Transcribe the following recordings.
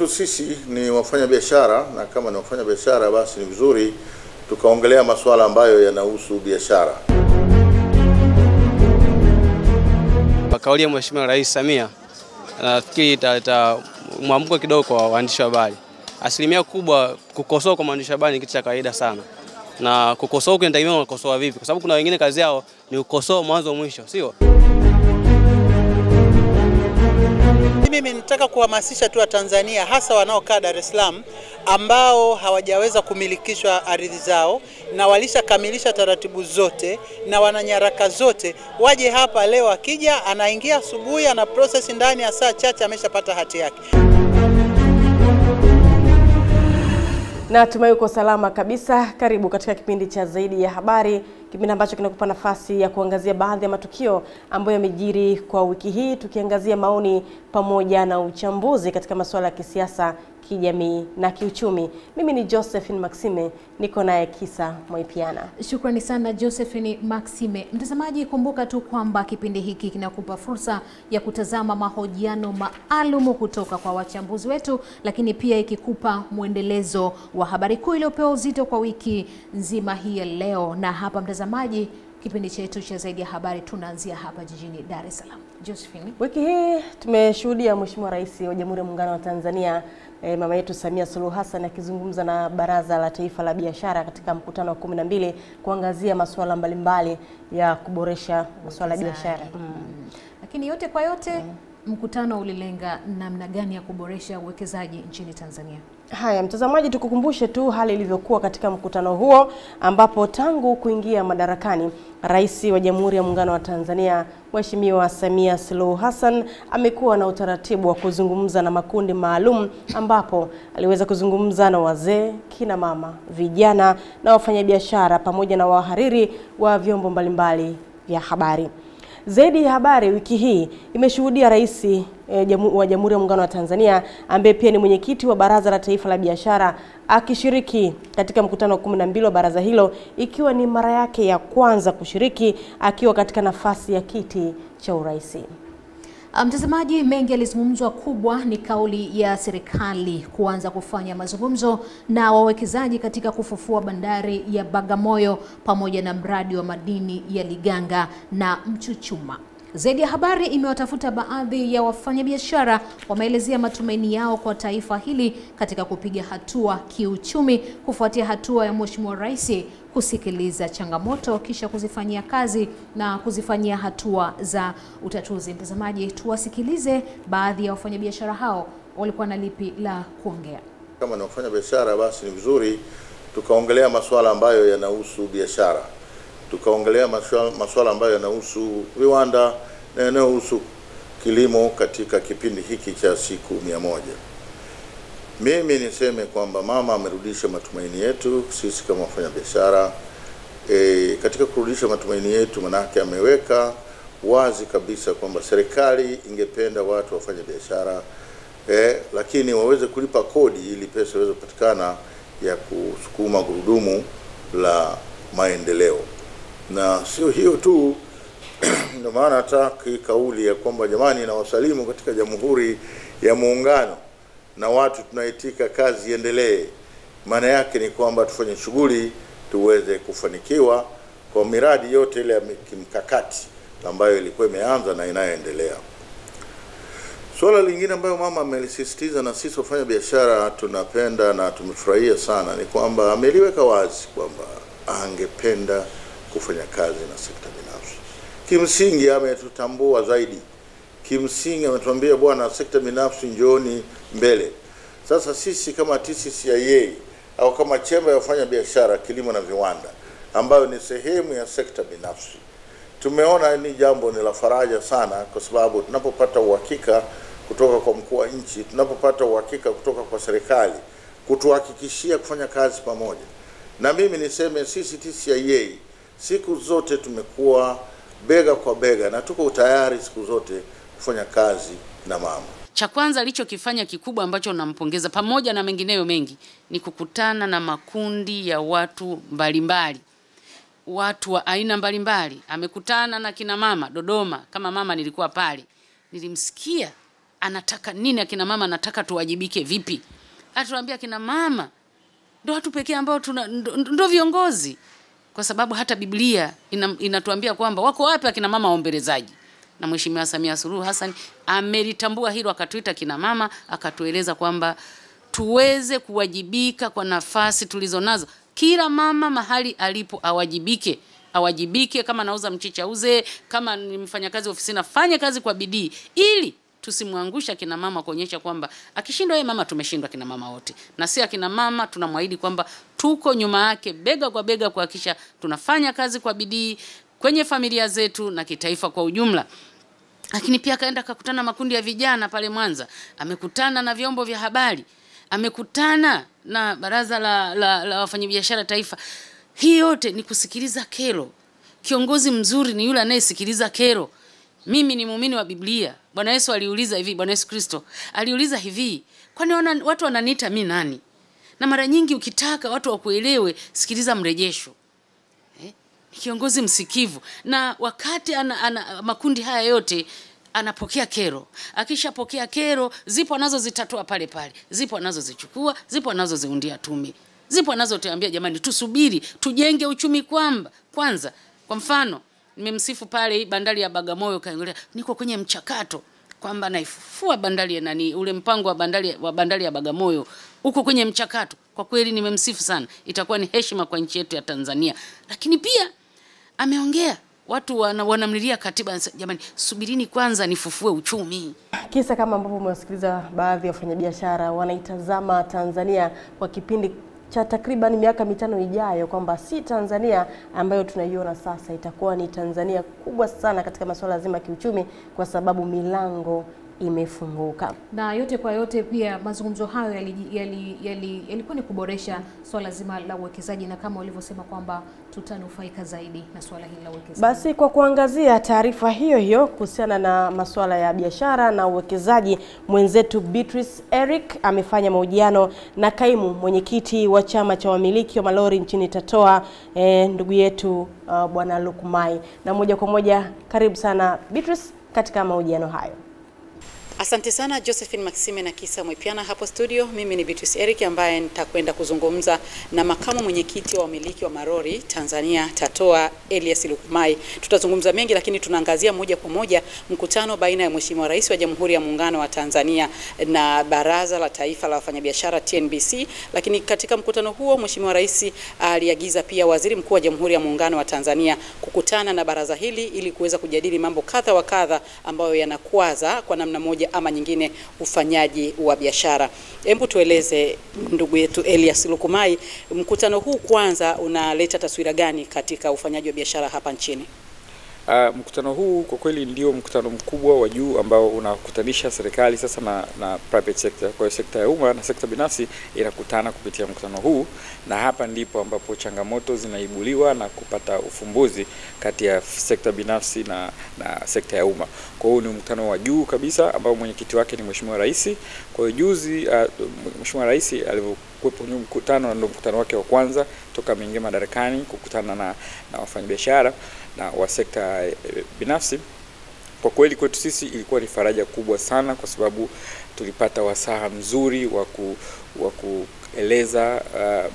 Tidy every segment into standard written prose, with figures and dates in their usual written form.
wetu sisi ni wafanya biashara, na kama ni wafanya biashara basi ni vizuri tukaongelea masuala ambayo yanahusu biashara. Kauli ya Mheshimiwa Rais Samia nafikiri italeta mwamko kidogo kwa waandishi wa habari. Asilimia kubwa kukosoa kwa waandishi wa habari ni kitu cha kawaida sana. Na kukosoa kunategemea unakosoa vipi, kwa sababu kuna wengine kazi yao ni kukosoa mwanzo mwisho, sio? Mimi nataka kuhamasisha tu Tanzania, hasa wanaokaa Dar es Salaam ambao hawajaweza kumilikishwa ardhi zao na walishakamilisha taratibu zote na wana nyaraka zote, waje hapa leo. Akija anaingia asubuhi, ana process ndani ya saa chache ameshapata hati yake. Na tumai uko salama kabisa. Karibu katika kipindi cha Zaidi ya Habari, kipindi ambacho kinakupa nafasi ya kuangazia baadhi ya matukio ambayo yamejiri kwa wiki hii, tukiangazia maoni pamoja na uchambuzi katika masuala ya kisiasa, kijamii na kiuchumi. Mimi ni Josephine Maxime, niko naye Kisa Mwaipiana. Shukrani sana Josephine Maxime. Mtazamaji, kumbuka tu kwamba kipindi hiki kinakupa fursa ya kutazama mahojiano maalum kutoka kwa wachambuzi wetu, lakini pia ikikupa muendelezo wa habari kuu iliyopewa uzito kwa wiki nzima hii ya leo. Na hapa mtazamaji, kipindi chetu cha Zaidi ya Habari tunaanzia hapa jijini Dar es Salaam. Josephine, wiki hii tumeshuhudia Mheshimiwa Rais wa Jamhuri ya Muungano wa Tanzania mama yetu Samia Suluhu Hassan akizungumza na Baraza la Taifa la Biashara katika mkutano wa 12 kuangazia masuala mbalimbali ya kuboresha masuala ya biashara. Lakini yote kwa yote, mkutano ulilenga namna gani ya kuboresha uwekezaji nchini Tanzania? Haya mtazamaji, tukukumbushe tu hali ilivyokuwa katika mkutano huo, ambapo tangu kuingia madarakani Rais wa Jamhuri ya Muungano wa Tanzania Mheshimiwa Samia Suluhu Hassan amekuwa na utaratibu wa kuzungumza na makundi maalum, ambapo aliweza kuzungumza na wazee, kina mama, vijana na wafanyabiashara pamoja na wahariri wa vyombo mbalimbali vya habari. Zaidi ya Habari wiki hii imeshuhudia Rais wa Jamhuri ya Muungano wa Tanzania ambaye pia ni mwenyekiti wa Baraza la Taifa la Biashara akishiriki katika mkutano wa 12 wa baraza hilo, ikiwa ni mara yake ya kwanza kushiriki akiwa katika nafasi ya kiti cha urais. Mtazamaji, mengi yalizungumzwa. Kubwa ni kauli ya serikali kuanza kufanya mazungumzo na wawekezaji katika kufufua bandari ya Bagamoyo pamoja na mradi wa madini ya Liganga na Mchuchuma. Zaidi ya Habari imewatafuta baadhi ya wafanyabiashara, wameelezea matumaini yao kwa taifa hili katika kupiga hatua kiuchumi kufuatia hatua ya Mheshimiwa Rais kusikiliza changamoto kisha kuzifanyia kazi na kuzifanyia hatua za utatuzi. Mtazamaji, tuwasikilize baadhi ya wafanyabiashara hao walikuwa na lipi la kuongea. Kama ni wafanyabiashara basi ni vizuri tukaongelea masuala ambayo yanahusu biashara, tukaongelea masuala ambayo yanahusu viwanda na yanayohusu kilimo katika kipindi hiki cha siku 100. Mimi niseme kwamba mama amerudisha matumaini yetu sisi kama wafanyabiashara. Katika kurudisha matumaini yetu, manake ameweka wazi kabisa kwamba serikali ingependa watu wafanye biashara, lakini waweze kulipa kodi ili pesa iweze kupatikana ya kusukuma gurudumu la maendeleo. Na sio hiyo tu, ndio maana hata kauli ya kwamba jamani na wasalimu katika Jamhuri ya Muungano na watu tunaitika kazi iendelee, maana yake ni kwamba tufanye shughuli tuweze kufanikiwa kwa miradi yote ile ya kimkakati ambayo ilikuwa imeanza na inayoendelea. Swala lingine ambayo mama amelisisitiza na sisi wafanya biashara tunapenda na tumefurahia sana ni kwamba ameliweka wazi kwamba angependa kufanya kazi na sekta binafsi. Kimsingi ametutambua zaidi. Kimsingi ametuambia bwana, sekta binafsi njooni mbele. Sasa sisi kama TCCIA au kama chemba ya wafanya biashara kilimo na viwanda ambayo ni sehemu ya sekta binafsi, tumeona ni jambo ni la faraja sana, kwa sababu tunapopata uhakika kutoka kwa mkuu wa nchi, tunapopata uhakika kutoka kwa serikali kutuhakikishia kufanya kazi pamoja. Na mimi niseme sisi TCCIA siku zote tumekuwa bega kwa bega na tuko tayari siku zote kufanya kazi na mama. Cha kwanza alichokifanya kikubwa ambacho nampongeza pamoja na mengineyo mengi ni kukutana na makundi ya watu mbalimbali. Watu wa aina mbalimbali. Amekutana na kina mama Dodoma, kama mama nilikuwa pale. Nilimsikia anataka nini, akina mama anataka tuwajibike vipi. Atuambia akina mama ndio watu pekee ambao ndio viongozi, kwa sababu hata Biblia inatuambia kwamba wako wapi akina mama waombolezaji. Na Mheshimiwa Samia Suluhu Hassan amelitambua hilo, akatuita kina mama, akatueleza kwamba tuweze kuwajibika kwa nafasi tulizonazo. Kila mama mahali alipo awajibike, kama nauza mchicha uze, kama ni mfanyakazi ofisini afanye kazi kwa bidii, ili tusimwangusha kina mama, kuonyesha kwamba akishindwa yeye mama tumeshindwa kina mama wote. Na si akina mama tunamwahidi kwamba tuko nyuma yake bega kwa bega kuhakikisha tunafanya kazi kwa bidii kwenye familia zetu na kitaifa kwa ujumla. Lakini pia kaenda kakutana makundi ya vijana pale Mwanza, amekutana na vyombo vya habari, amekutana na baraza la wafanyabiashara taifa. Hii yote ni kusikiliza kero. Kiongozi mzuri ni yule anayesikiliza kero. Mimi ni muumini wa Biblia. Bwana Yesu aliuliza hivi, Bwana Yesu Kristo aliuliza hivi, kwani watu wananiita mimi nani? Na mara nyingi ukitaka watu wakuelewe, sikiliza mrejesho. Kiongozi msikivu, na wakati makundi haya yote anapokea kero. Akishapokea kero, zipo anazozitatua pale pale, zipo anazozichukua, zipo anazoziundia tume, zipo anazotuambia jamani tusubiri tujenge uchumi kwanza. Kwa mfano nimemsifu pale bandari ya Bagamoyo, kaangalia niko kwenye mchakato kwamba naifufua bandari ya ule mpango wa bandari ya Bagamoyo uko kwenye mchakato. Kwa kweli nimemsifu sana, itakuwa ni heshima kwa nchi yetu ya Tanzania. Lakini pia ameongea watu wanamlilia katiba, jamani subirini kwanza nifufue uchumi. Kisa kama ambavyo umewasikiliza baadhi ya wafanyabiashara wanaitazama Tanzania kwa kipindi cha takriban miaka 5 ijayo, kwamba si Tanzania ambayo tunaiona sasa, itakuwa ni Tanzania kubwa sana katika masuala zima ya kiuchumi, kwa sababu milango imefunguka. Na yote kwa yote pia mazungumzo hayo yalikuwa ni kuboresha swala zima la uwekezaji, na kama walivyosema kwamba tutanufaika zaidi na swala hili la uwekezaji. Basi kwa kuangazia taarifa hiyo kuhusiana na masuala ya biashara na uwekezaji, mwenzetu Beatrice Eric amefanya mahojiano na kaimu mwenyekiti wa chama cha wamiliki wa malori nchini Tatoa, ndugu yetu Bwana Lukumai. Na moja kwa moja karibu sana Beatrice katika mahojiano hayo. Asante sana Josephine Maxime na Kisa Mwepiana hapo studio. Mimi ni Beatrice Eric ambaye nitakwenda kuzungumza na makamu mwenyekiti wa wamiliki wa marori Tanzania Tatoa, Elias Lukumai. Tutazungumza mengi, lakini tunaangazia moja kwa moja mkutano baina ya Mheshimiwa Rais wa Jamhuri ya Muungano wa Tanzania na Baraza la Taifa la Wafanyabiashara TNBC. Lakini katika mkutano huo Mheshimiwa Rais aliagiza pia Waziri Mkuu wa Jamhuri ya Muungano wa Tanzania kukutana na baraza hili ili kuweza kujadili mambo kadha wa kadha ambayo yanakwaza kwa namna moja ama nyingine ufanyaji wa biashara. Hebu tueleze ndugu yetu Elias Lukumai, mkutano huu kwanza unaleta taswira gani katika ufanyaji wa biashara hapa nchini? Mkutano huu kwa kweli ndio mkutano mkubwa wa juu ambao unakutanisha serikali sasa na private sector. Kwa hiyo sekta ya umma na sekta binafsi inakutana kupitia mkutano huu, na hapa ndipo ambapo changamoto zinaibuliwa na kupata ufumbuzi kati ya sekta binafsi na sekta ya umma. Kwa hiyo ni mkutano wa juu kabisa ambao mwenyekiti wake ni Mheshimiwa Rais. Kwa hiyo juzi Mheshimiwa Rais alivyokuwepo kwenye mkutano, ndio mkutano wake wa kwanza toka ameingia madarakani, kukutana na wafanyabiashara na wa sekta binafsi. Kwa kweli kwetu sisi ilikuwa ni faraja kubwa sana, kwa sababu tulipata wasaa mzuri wa kueleza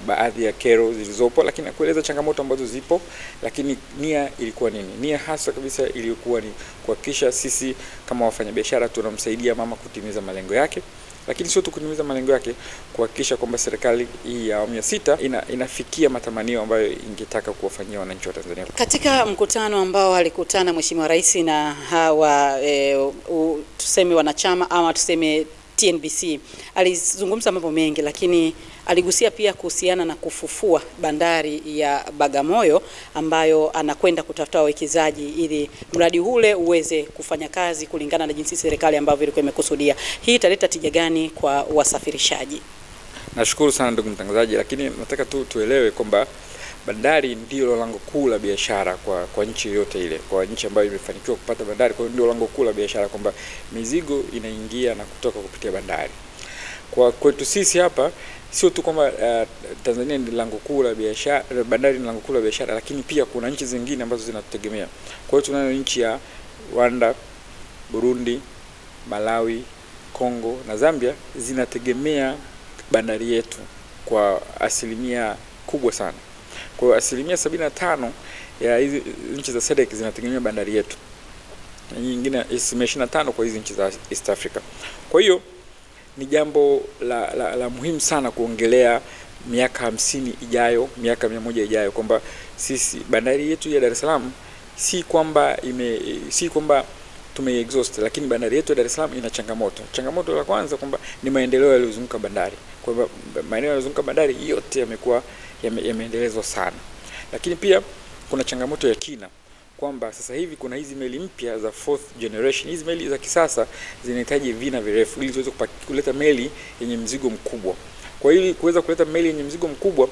baadhi ya kero zilizopo, lakini kueleza changamoto ambazo zipo. Lakini nia ilikuwa nini? Nia hasa kabisa ilikuwa ni kuhakikisha sisi kama wafanyabiashara tunamsaidia mama kutimiza malengo yake, lakini sio tu kutimiza malengo yake, kuhakikisha kwamba serikali hii ya awamu ya 6 inafikia matamanio ambayo ingetaka kuwafanyia wananchi wa Tanzania. Katika mkutano ambao alikutana Mheshimiwa Rais na hawa tuseme wanachama ama tuseme TNBC, alizungumza mambo mengi, lakini aligusia pia kuhusiana na kufufua bandari ya Bagamoyo ambayo anakwenda kutafuta wawekezaji ili mradi ule uweze kufanya kazi kulingana na jinsi serikali ambavyo ilikuwa imekusudia. Hii italeta tija gani kwa wasafirishaji? Nashukuru sana ndugu mtangazaji, lakini nataka tu tuelewe kwamba bandari ndio lango kuu la biashara kwa nchi yote ile. Kwa nchi ambayo imefanikiwa kupata bandari, kwa ndio lango kuu la biashara, kwamba mizigo inaingia na kutoka kupitia bandari. Kwa kwetu sisi hapa sio tu kwamba Tanzania ni lango kuu la biashara, bandari ni lango kuu la biashara, lakini pia kuna nchi zingine ambazo zinatutegemea. Kwa hiyo tunayo nchi ya Rwanda, Burundi, Malawi, Kongo na Zambia zinategemea bandari yetu kwa asilimia kubwa sana. Kwa hiyo asilimia 75 ya hizi nchi za SADC zinategemea bandari yetu. Na nyingine 25 kwa hizi nchi za East Africa. Kwa hiyo ni jambo la muhimu sana kuongelea miaka 50 ijayo, miaka 100 ijayo, kwamba sisi bandari yetu ya Dar es Salaam si kwamba tumeexhaust, lakini bandari yetu ya Dar es Salaam ina changamoto. Changamoto la kwanza kwamba ni maendeleo yaliyozunguka bandari. Kwa hivyo maeneo yaliyozunguka bandari yote yamekuwa yameendelezwa sana. Lakini pia kuna changamoto ya kina, kwamba sasa hivi kuna hizi meli mpya za 4th generation. Hizi meli za kisasa zinahitaji vina virefu ili ziweze kuleta meli yenye mzigo mkubwa. Kwa hiyo ili kuweza kuleta meli yenye mzigo mkubwa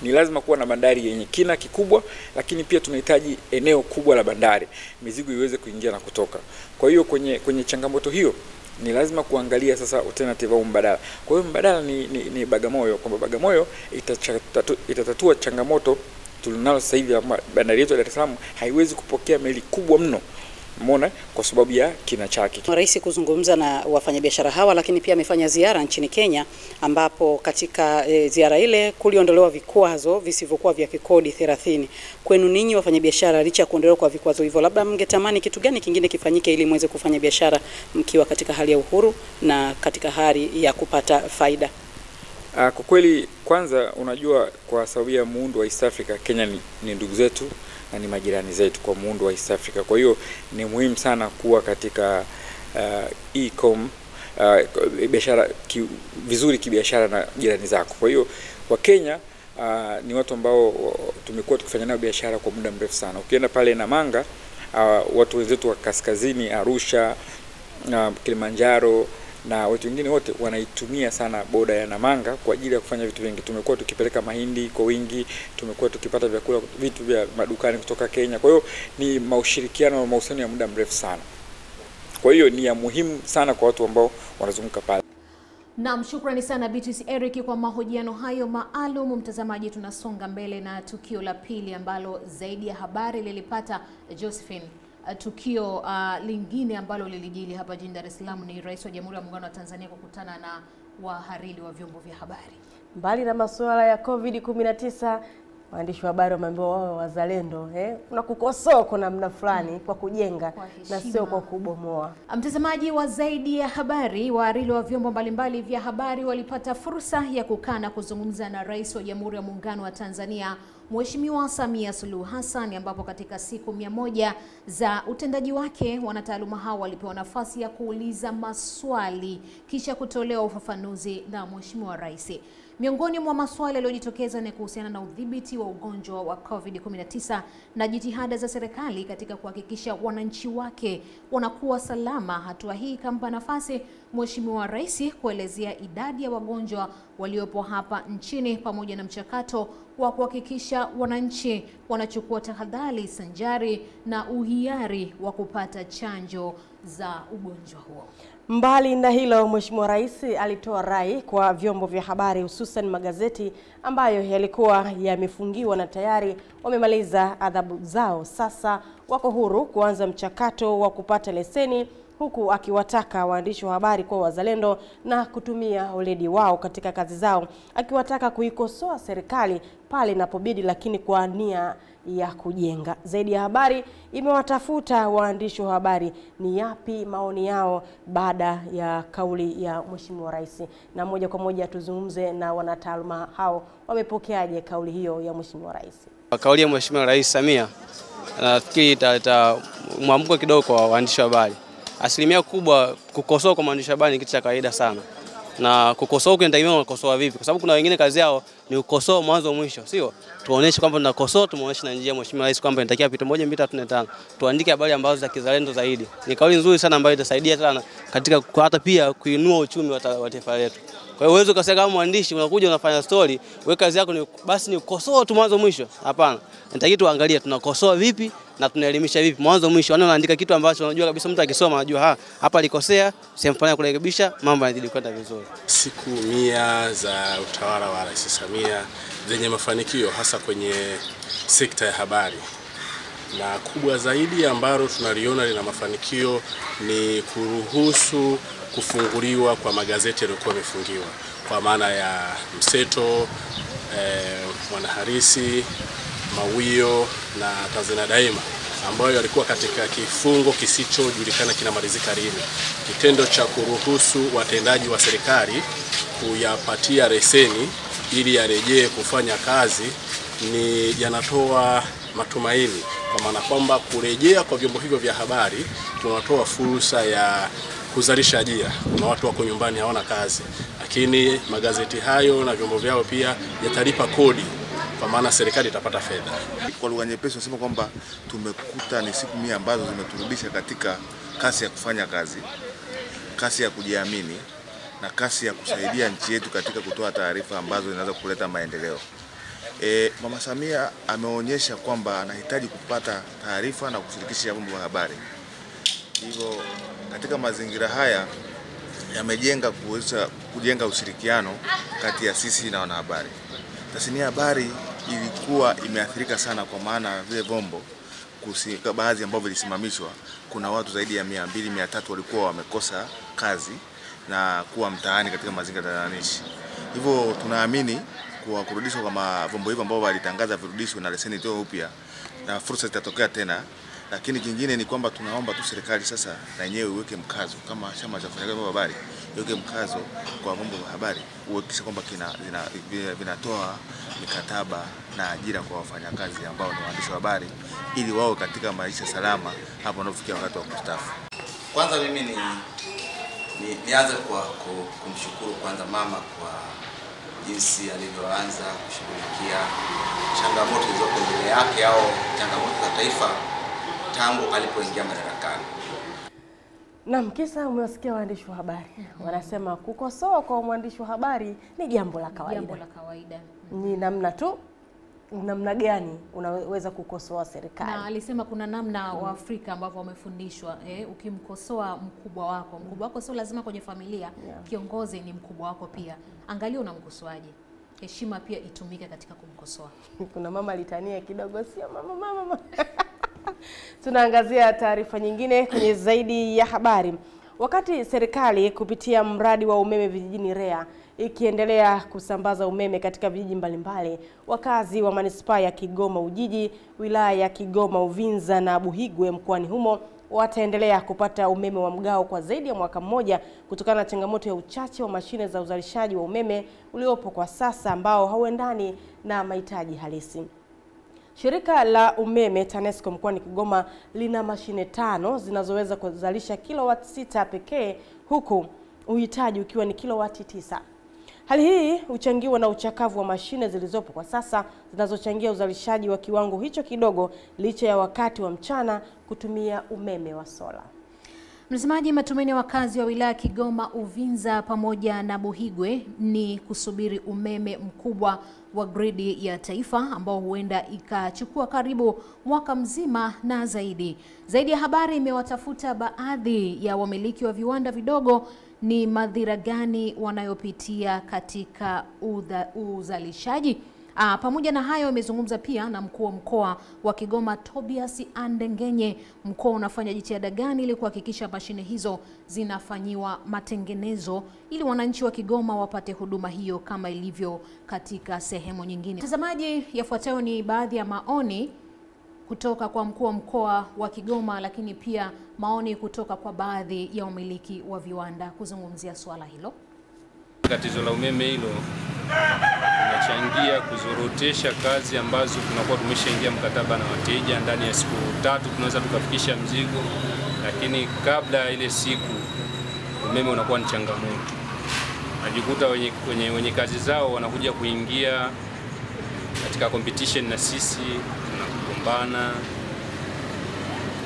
ni lazima kuwa na bandari yenye kina kikubwa, lakini pia tunahitaji eneo kubwa la bandari mizigo iweze kuingia na kutoka. Kwa hiyo kwenye changamoto hiyo ni lazima kuangalia sasa alternative au mbadala. Kwa hiyo mbadala ni Bagamoyo, kwamba Bagamoyo itatatua changamoto tulinalo sasa hivi. Bandari yetu ya Dar es Salaam haiwezi kupokea meli kubwa mno, umeona, kwa sababu ya kina chake. Rais kuzungumza na wafanyabiashara hawa, lakini pia amefanya ziara nchini Kenya, ambapo katika ziara ile kuliondolewa vikwazo visivyokuwa vya kikodi 30. Kwenu ninyi wafanyabiashara, licha ya kuondolewa kwa vikwazo hivyo, labda mngetamani kitu gani kingine kifanyike ili muweze kufanya biashara mkiwa katika hali ya uhuru na katika hali ya kupata faida? Kwa kweli, kwanza unajua, kwa sababu ya muundo wa East Africa, Kenya ni ndugu zetu na ni majirani zetu kwa muundo wa East Africa. Kwa hiyo ni muhimu sana kuwa katika biashara vizuri kibiashara na jirani zako. Kwa hiyo wa Kenya ni watu ambao tumekuwa tukifanya nao biashara kwa muda mrefu sana. Ukienda pale Namanga, watu wenzetu wa kaskazini, Arusha, Kilimanjaro na watu wengine wote wanaitumia sana boda ya Namanga kwa ajili ya kufanya vitu vingi. Tumekuwa tukipeleka mahindi kwa wingi, tumekuwa tukipata vyakula, vitu vya madukani kutoka Kenya. Kwa hiyo ni maushirikiano na mahusiano ya muda mrefu sana. Kwa hiyo ni ya muhimu sana kwa watu ambao wanazunguka pale. Naam, shukrani sana Beatrice Eric kwa mahojiano hayo maalum. Mtazamaji, tunasonga mbele na tukio la pili ambalo zaidi ya habari lilipata Josephine. Tukio lingine ambalo lilijili hapa jijini Dar es Salaam ni Rais wa Jamhuri ya Muungano wa Tanzania kukutana na wahariri wa vyombo vya habari. Mbali na masuala ya COVID-19, waandishi wa habari wameambiwa wao wazalendo, kuna kukosoa kwa namna fulani kwa kujenga na sio kwa kubomoa. Mtazamaji wa zaidi ya habari, wahariri wa vyombo mbalimbali vya habari walipata fursa ya kukaa na kuzungumza na Rais wa Jamhuri ya Muungano wa Tanzania Mheshimiwa Samia Suluhu Hassan, ambapo katika siku 100 za utendaji wake wanataaluma hao walipewa nafasi ya kuuliza maswali kisha kutolewa ufafanuzi na Mheshimiwa Rais. Miongoni mwa maswali yaliyojitokeza ni kuhusiana na udhibiti wa ugonjwa wa COVID-19 na jitihada za serikali katika kuhakikisha wananchi wake wanakuwa salama. Hatua hii ikampa nafasi Mheshimiwa Rais kuelezea idadi ya wagonjwa waliopo hapa nchini pamoja na mchakato wa kuhakikisha wananchi wanachukua tahadhari sanjari na uhiari wa kupata chanjo za ugonjwa huo. Mbali na hilo, Mheshimiwa Rais alitoa rai kwa vyombo vya habari hususan magazeti ambayo yalikuwa yamefungiwa na tayari wamemaliza adhabu zao. Sasa wako huru kuanza mchakato wa kupata leseni, huku akiwataka waandishi wa habari kwa wazalendo na kutumia weledi wao katika kazi zao, akiwataka kuikosoa serikali pale inapobidi, lakini kwa nia ya kujenga. Zaidi ya habari imewatafuta waandishi wa habari ni yapi maoni yao baada ya kauli ya Mheshimiwa Rais, na moja kwa moja tuzungumze na wanataaluma hao wamepokeaje kauli hiyo ya Mheshimiwa Rais. Kauli ya Mheshimiwa Rais Samia nafikiri italeta mwamko kidogo kwa waandishi wa habari. Asilimia kubwa kukosoa kwa waandishi wa habari ni kitu cha kawaida sana. Na kukosoa kunategemea unakosoa vipi, kwa sababu kuna wengine kazi yao ni kukosoa mwanzo mwisho, sio? Tuoneshe kwamba tunakosoa, tumuoneshe na njia Mheshimiwa Rais kwamba inatakiwa pita 1 2 3 4 5. Tuandike habari ambazo za kizalendo zaidi. Ni kauli nzuri sana ambayo itasaidia sana katika hata pia kuinua uchumi wa taifa letu. Kwa hiyo uwezo ukasema kama mwandishi unakuja unafanya story, wewe kazi yako ni basi ni kukosoa tu mwanzo mwisho. Hapana. Inatakiwa tuangalie tunakosoa vipi na tunaelimisha vipi mwanzo mwisho. Unaandika kitu ambacho unajua kabisa mtu akisoma anajua hapa alikosea, sehemu fulani kurekebisha, mambo yanazidi kwenda vizuri. Siku 100 za utawala wa Rais Samia zenye mafanikio hasa kwenye sekta ya habari. na kubwa zaidi ambalo tunaliona lina mafanikio ni kuruhusu kufunguliwa kwa magazeti yaliyokuwa yamefungiwa, kwa maana ya Mseto, Mwanahalisi, Mawio na Tanzania Daima, ambayo yalikuwa katika kifungo kisichojulikana kinamalizika lini. Kitendo cha kuruhusu watendaji wa serikali kuyapatia leseni ili yarejee kufanya kazi ni yanatoa matumaini, kwa maana kwamba kurejea kwa vyombo hivyo vya habari kunatoa fursa ya kuzalisha ajira. Kuna watu wako nyumbani hawana kazi, lakini magazeti hayo na vyombo vyao pia yatalipa kodi, kwa maana serikali itapata fedha. Kwa lugha nyepesi nasema kwamba tumekuta ni siku 100 ambazo zimeturudisha katika kasi ya kufanya kazi, kasi ya kujiamini na kasi ya kusaidia nchi yetu katika kutoa taarifa ambazo zinaweza kuleta maendeleo. Mama Samia ameonyesha kwamba anahitaji kupata taarifa na kushirikisha vyombo vya habari. Hivyo katika mazingira haya yamejenga kujenga ushirikiano kati ya sisi na wanahabari. Tasnia ya habari ilikuwa imeathirika sana, kwa maana vile vyombo baadhi ambao vilisimamishwa, kuna watu zaidi ya 200-300 walikuwa wamekosa kazi na kuwa mtaani katika mazingira tatanishi. Hivyo tunaamini kwa kurudishwa kwa vyombo hivyo ambao walitangaza virudishwe na leseni itoe upya na fursa zitatokea tena. Lakini kingine ni kwamba tunaomba tu serikali sasa na yenyewe iweke mkazo, kama chama cha wafanyakazi wa habari iweke mkazo kwa vyombo vya habari kuhakikisha kwamba vinatoa mikataba na ajira kwa wafanyakazi ambao ni waandishi wa habari, ili wao katika maisha salama hapo wanapofikia wakati wa kustaafu. Kwanza mimi nianze kwa kumshukuru kwanza mama kwa jinsi alivyoanza kushughulikia changamoto zilizopo mbele yake au changamoto za taifa tangu alipoingia madarakani. Naam, kisa umewasikia waandishi wa habari. Wanasema kukosoa kwa mwandishi wa habari ni jambo la kawaida. Jambo la kawaida. Ni namna gani unaweza kukosoa serikali. Na alisema kuna namna wa Afrika ambao wamefundishwa, ukimkosoa mkubwa wako sio lazima kwenye familia, kiongozi ni mkubwa wako pia. Angalia unamkosoaje. Heshima pia itumike katika kumkosoa. Kuna mama litania kidogo, sio mama. Tunaangazia taarifa nyingine kwenye zaidi ya habari. Wakati serikali kupitia mradi wa umeme vijijini REA ikiendelea kusambaza umeme katika vijiji mbalimbali, wakazi wa manispaa ya Kigoma Ujiji, wilaya ya Kigoma Uvinza na Buhigwe mkoani humo wataendelea kupata umeme wa mgao kwa zaidi ya mwaka mmoja kutokana na changamoto ya uchache wa mashine za uzalishaji wa umeme uliopo kwa sasa ambao hauendani na mahitaji halisi. Shirika la umeme TANESCO mkoani Kigoma lina mashine 5 zinazoweza kuzalisha kilowati 6 pekee, huku uhitaji ukiwa ni kilowati 9. Hali hii huchangiwa na uchakavu wa mashine zilizopo kwa sasa zinazochangia uzalishaji wa kiwango hicho kidogo licha ya wakati wa mchana kutumia umeme wa sola. Mtazamaji, matumaini ya wakazi wa wilaya Kigoma Uvinza pamoja na Buhigwe ni kusubiri umeme mkubwa wa gridi ya taifa ambao huenda ikachukua karibu mwaka mzima na zaidi. Zaidi ya habari imewatafuta baadhi ya wamiliki wa viwanda vidogo ni madhira gani wanayopitia katika uzalishaji. Pamoja na hayo imezungumza pia na mkuu wa mkoa wa Kigoma Tobias Andengenye. Mkoa unafanya jitihada gani ili kuhakikisha mashine hizo zinafanyiwa matengenezo ili wananchi wa Kigoma wapate huduma hiyo kama ilivyo katika sehemu nyingine. Mtazamaji, yafuatayo ni baadhi ya maoni kutoka kwa mkuu wa mkoa wa Kigoma, lakini pia maoni kutoka kwa baadhi ya wamiliki wa viwanda kuzungumzia swala hilo. Tatizo la umeme hilo linachangia kuzorotesha kazi ambazo tunakuwa tumeshaingia mkataba na wateja. Ndani ya siku 3 tunaweza tukafikisha mzigo, lakini kabla ya ile siku umeme unakuwa ni changamoto. Najikuta wenye kazi zao wanakuja kuingia katika competition na sisi, tunakugombana,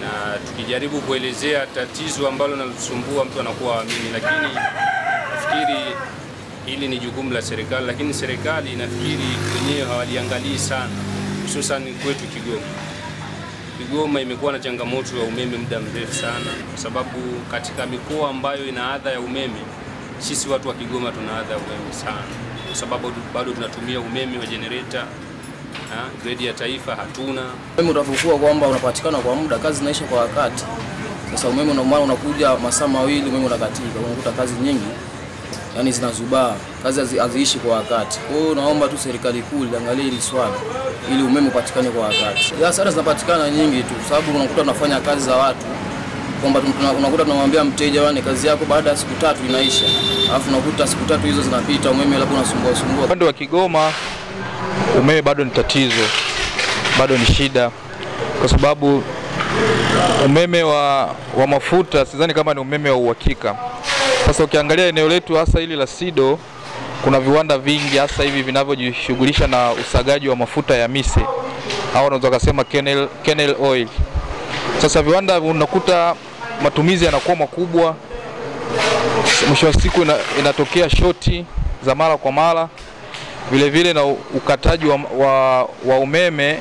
na tukijaribu kuelezea tatizo ambalo linalosumbua mtu anakuwa amini, lakini nafikiri hili ni jukumu la serikali, lakini serikali nafikiri wenyewe hawaliangalii sana, hususan kwetu Kigoma. Kigoma imekuwa na changamoto ya umeme muda mrefu sana, kwa sababu katika mikoa ambayo ina adha ya umeme, sisi watu wa Kigoma tuna adha ya umeme sana, kwa sababu bado tunatumia umeme wa generator gredi ya taifa hatuna. Umeme utapokuwa kwamba unapatikana kwa muda, kazi zinaisha kwa wakati. Sasa umeme unakuja masaa mawili, umeme unakatika, unakuta kazi nyingi yani zinazubaa, kazi haziishi kwa wakati. Kwa hiyo naomba tu serikali kuu iangalie hili swala ili umeme upatikane kwa wakati. Hasara zinapatikana nyingi tu, sababu unakuta tunafanya kazi za watu kwamba unakuta tunamwambia mteja wane kazi yako baada ya siku 3 inaisha. Alafu unakuta siku 3 hizo zinapita, umeme labda unasumbua. Upande wa Kigoma umeme bado ni tatizo, bado ni shida, kwa sababu umeme wa mafuta sidhani kama ni umeme wa uhakika. Sasa ukiangalia eneo letu hasa hili la Sido, kuna viwanda vingi hasa hivi vinavyojishughulisha na usagaji wa mafuta ya mise au unaweza kusema kernel oil. Sasa viwanda unakuta matumizi yanakuwa makubwa, mwisho wa siku inatokea shoti za mara kwa mara. Vile vile na ukataji wa umeme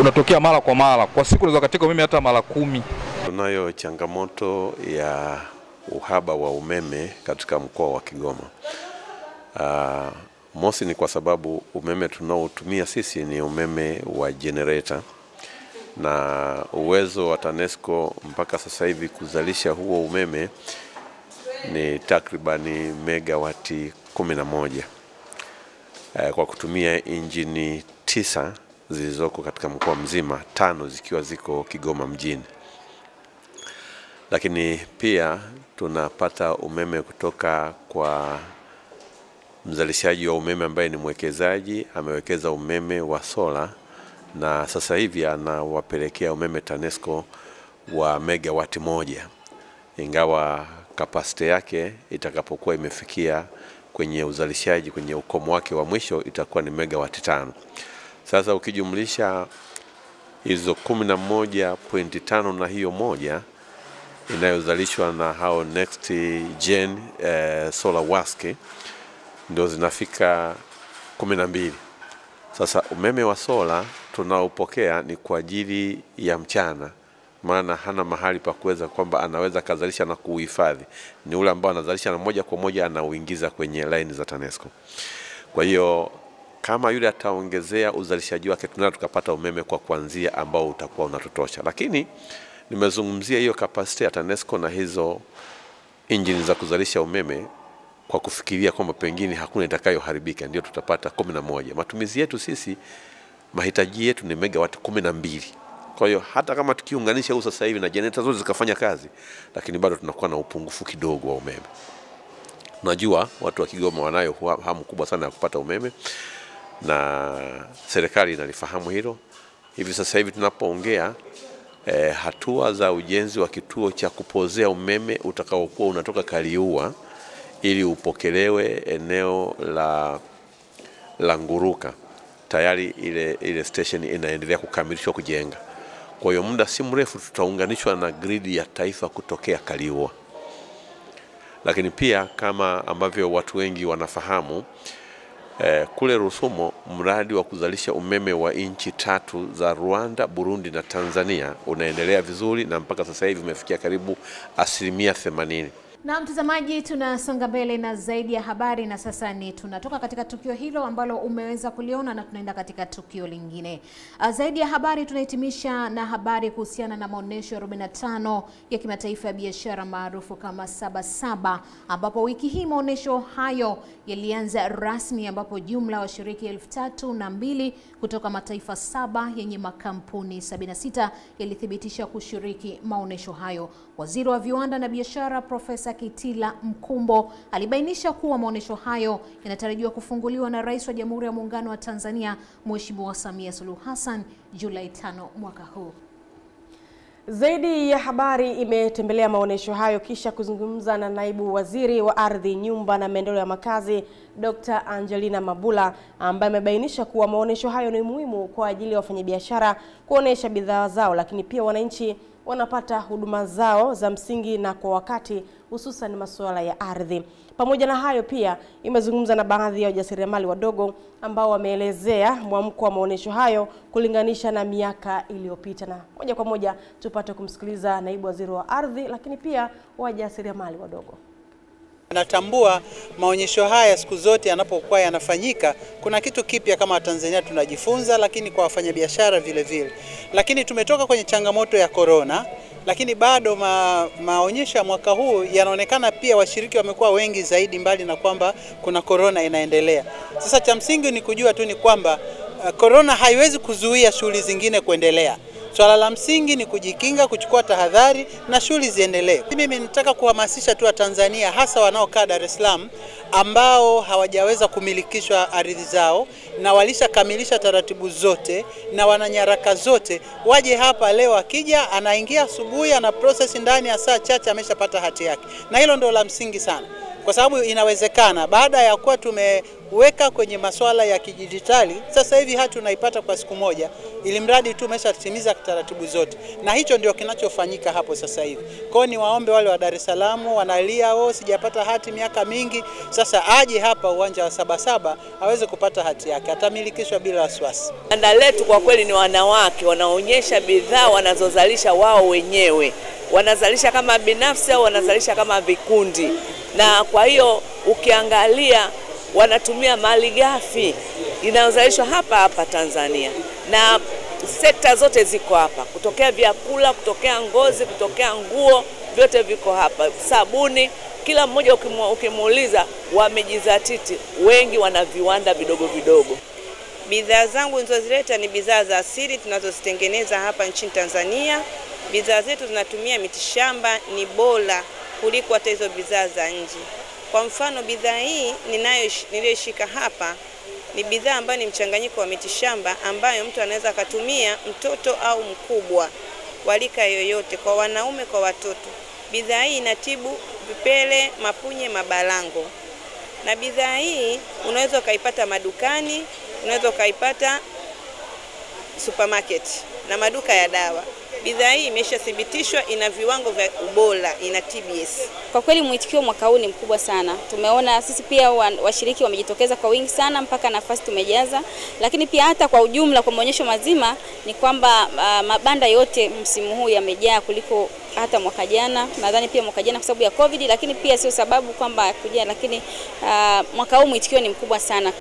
unatokea mara kwa mara. Kwa siku unaweza katika umeme hata mara 10. Tunayo changamoto ya uhaba wa umeme katika mkoa wa Kigoma. Mosi ni kwa sababu umeme tunaotumia sisi ni umeme wa generator, na uwezo wa TANESCO mpaka sasa hivi kuzalisha huo umeme ni takribani megawati 11 kwa kutumia injini 9 zilizoko katika mkoa mzima, 5 zikiwa ziko Kigoma mjini. Lakini pia tunapata umeme kutoka kwa mzalishaji wa umeme ambaye ni mwekezaji, amewekeza umeme wa sola na sasa hivi anawapelekea umeme TANESCO wa megawati 1, ingawa kapasiti yake itakapokuwa imefikia kwenye uzalishaji kwenye ukomo wake wa mwisho itakuwa ni megawati 5. Sasa ukijumlisha hizo 11.5 na hiyo 1 inayozalishwa na hao Next Gen Solar Wask ndio zinafika 12. Sasa umeme wa sola tunaopokea ni kwa ajili ya mchana, maana hana mahali pa kuweza kwamba anaweza kazalisha na kuhifadhi. Ni ule ambao anazalisha na moja kwa moja anauingiza kwenye line za TANESCO. Kwa hiyo kama yule ataongezea uzalishaji wake, tunaweza tukapata umeme kwa kuanzia ambao utakuwa unatutosha. Lakini nimezungumzia hiyo capacity ya TANESCO na hizo engine za kuzalisha umeme kwa kufikiria kwamba pengine hakuna itakayoharibika, ndio tutapata 11. Matumizi yetu sisi, mahitaji yetu ni megawati 12. Kwa hiyo hata kama tukiunganisha huo sasa hivi na generator zote zikafanya kazi, lakini bado tunakuwa na upungufu kidogo wa umeme. Najua watu wa Kigoma wanayo hamu kubwa sana ya kupata umeme na serikali inalifahamu hilo. Hivi sasa hivi tunapoongea hatua za ujenzi wa kituo cha kupozea umeme utakaokuwa unatoka Kaliua ili upokelewe eneo la Nguruka. Tayari ile station inaendelea kukamilishwa kujenga. Kwa hiyo muda si mrefu tutaunganishwa na gridi ya taifa kutokea Kaliua. Lakini pia kama ambavyo watu wengi wanafahamu, kule Rusumo mradi wa kuzalisha umeme wa inchi 3 za Rwanda, Burundi na Tanzania unaendelea vizuri na mpaka sasa hivi umefikia karibu 80%. Na mtazamaji, tunasonga mbele na zaidi ya habari, na sasa tunatoka katika tukio hilo ambalo umeweza kuliona na tunaenda katika tukio lingine. Zaidi ya habari tunahitimisha na habari kuhusiana na maonesho 45 ya kimataifa ya biashara maarufu kama Sabasaba, ambapo wiki hii maonesho hayo yalianza rasmi, ambapo jumla washiriki 3002 kutoka mataifa 7 yenye makampuni 76 yalithibitisha kushiriki maonesho hayo. Waziri wa Viwanda na Biashara Profesa Kitila Mkumbo alibainisha kuwa maonesho hayo yanatarajiwa kufunguliwa na Rais wa Jamhuri ya Muungano wa Tanzania Mheshimiwa Samia Suluhu Hassan Julai 5 mwaka huu. Zaidi ya habari imetembelea maonesho hayo kisha kuzungumza na naibu waziri wa ardhi, nyumba na maendeleo ya makazi Dr. Angelina Mabula, ambaye amebainisha kuwa maonesho hayo ni muhimu kwa ajili ya wafanyabiashara kuonesha bidhaa zao, lakini pia wananchi wanapata huduma zao za msingi na kwa wakati, hususan masuala ya ardhi. Pamoja na hayo pia imezungumza na baadhi ya wajasiriamali wadogo ambao wameelezea mwamko wa maonesho hayo kulinganisha na miaka iliyopita. Na moja kwa moja tupate kumsikiliza naibu waziri wa ardhi lakini pia wajasiriamali wadogo. Natambua maonyesho haya siku zote yanapokuwa yanafanyika, kuna kitu kipya kama Tanzania tunajifunza, lakini kwa wafanyabiashara vile vile. Lakini tumetoka kwenye changamoto ya corona, lakini bado maonyesho ya mwaka huu yanaonekana pia washiriki wamekuwa wengi zaidi, mbali na kwamba kuna corona inaendelea. Sasa cha msingi ni kujua tu ni kwamba corona haiwezi kuzuia shughuli zingine kuendelea. Swala la msingi ni kujikinga, kuchukua tahadhari na shughuli ziendelee. Mimi nataka kuhamasisha tu Watanzania, hasa wanaokaa Dar es Salaam, ambao hawajaweza kumilikishwa ardhi zao na walishakamilisha taratibu zote na wana nyaraka zote, waje hapa leo. Akija anaingia asubuhi, ana process ndani ya saa chache ameshapata hati yake, na hilo ndio la msingi sana, kwa sababu inawezekana baada ya kuwa tumeweka kwenye masuala ya kidijitali, sasa hivi hati unaipata kwa siku moja, ili mradi tu umeshatimiza taratibu zote, na hicho ndio kinachofanyika hapo sasa hivi. Kwa hiyo ni waombe wale wa Dar es Salaam wanalia, sijapata hati miaka mingi, sasa aje hapa uwanja wa Sabasaba aweze kupata hati yake, atamilikishwa bila wasiwasi. Banda letu kwa kweli ni wanawake wanaonyesha bidhaa wanazozalisha wao wenyewe, wanazalisha kama binafsi au wanazalisha kama vikundi, na kwa hiyo ukiangalia wanatumia malighafi inayozalishwa hapa hapa Tanzania, na sekta zote ziko hapa, kutokea vyakula, kutokea ngozi, kutokea nguo, vyote viko hapa, sabuni. Kila mmoja ukimuuliza wamejizatiti, wengi wana viwanda vidogo vidogo. Bidhaa zangu nilizozileta ni bidhaa za asili tunazozitengeneza hapa nchini Tanzania. Bidhaa zetu tunatumia mitishamba, ni bora kuliko hata hizo bidhaa za nje. Kwa mfano, bidhaa hii niliyoshika hapa ni bidhaa ambayo ni mchanganyiko wa mitishamba ambayo mtu anaweza kutumia, mtoto au mkubwa, walika yoyote, kwa wanaume kwa watoto. Bidhaa hii inatibu vipele, mapunye, mabalango. Na bidhaa hii unaweza kaipata madukani, unaweza kaipata supermarket na maduka ya dawa. Bidhaa hii imeshathibitishwa, ina viwango vya ubora, ina TBS. Kwa kweli mwitikio mwaka huu ni mkubwa sana. Tumeona sisi pia washiriki wamejitokeza kwa wingi sana, mpaka nafasi tumejaza. Lakini pia hata kwa ujumla kwa maonyesho mazima ni kwamba mabanda yote msimu huu yamejaa kuliko hata mwaka jana. Nadhani pia mwaka jana kwa sababu ya COVID, lakini pia sio sababu kwamba kujaa, lakini mwaka huu mwitikio ni mkubwa sana.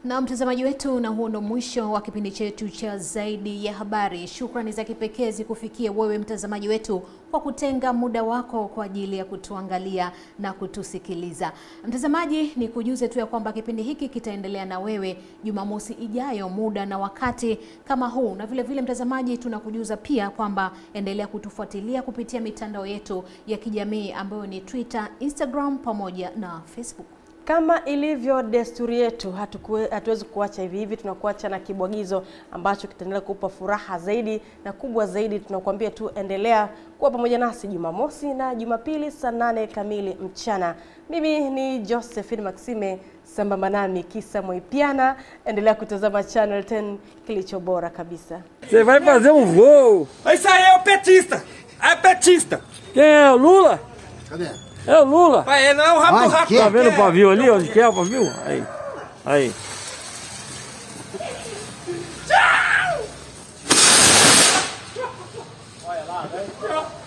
Na mtazamaji wetu, na huo ndo mwisho wa kipindi chetu cha Zaidi ya Habari. Shukrani za kipekee zikufikie wewe mtazamaji wetu kwa kutenga muda wako kwa ajili ya kutuangalia na kutusikiliza. Mtazamaji, ni kujuze tu ya kwamba kipindi hiki kitaendelea na wewe Jumamosi ijayo muda na wakati kama huu. Na vile vile mtazamaji, tunakujuza pia kwamba endelea kutufuatilia kupitia mitandao yetu ya kijamii ambayo ni Twitter, Instagram pamoja na Facebook. Kama ilivyo desturi yetu, hatuwezi kuacha hivi hivi, tunakuacha na kibwagizo ambacho kitaendelea kukupa furaha zaidi na kubwa zaidi. Tunakuambia tu endelea kuwa pamoja nasi Jumamosi na Jumapili saa 8 kamili mchana. Mimi ni Josephine Maxime, sambamba nami Kisa Mwipiana. Endelea kutazama Channel 10, kilicho bora kabisa. Você vai fazer voo. Isso aí é o petista. É petista. Quem é o Lula? Cadê? É o Lula. Pai, ele não é o rato. Tá vendo o pavio ali? Onde que é o pavio? Aí. Aí. Olha lá, velho.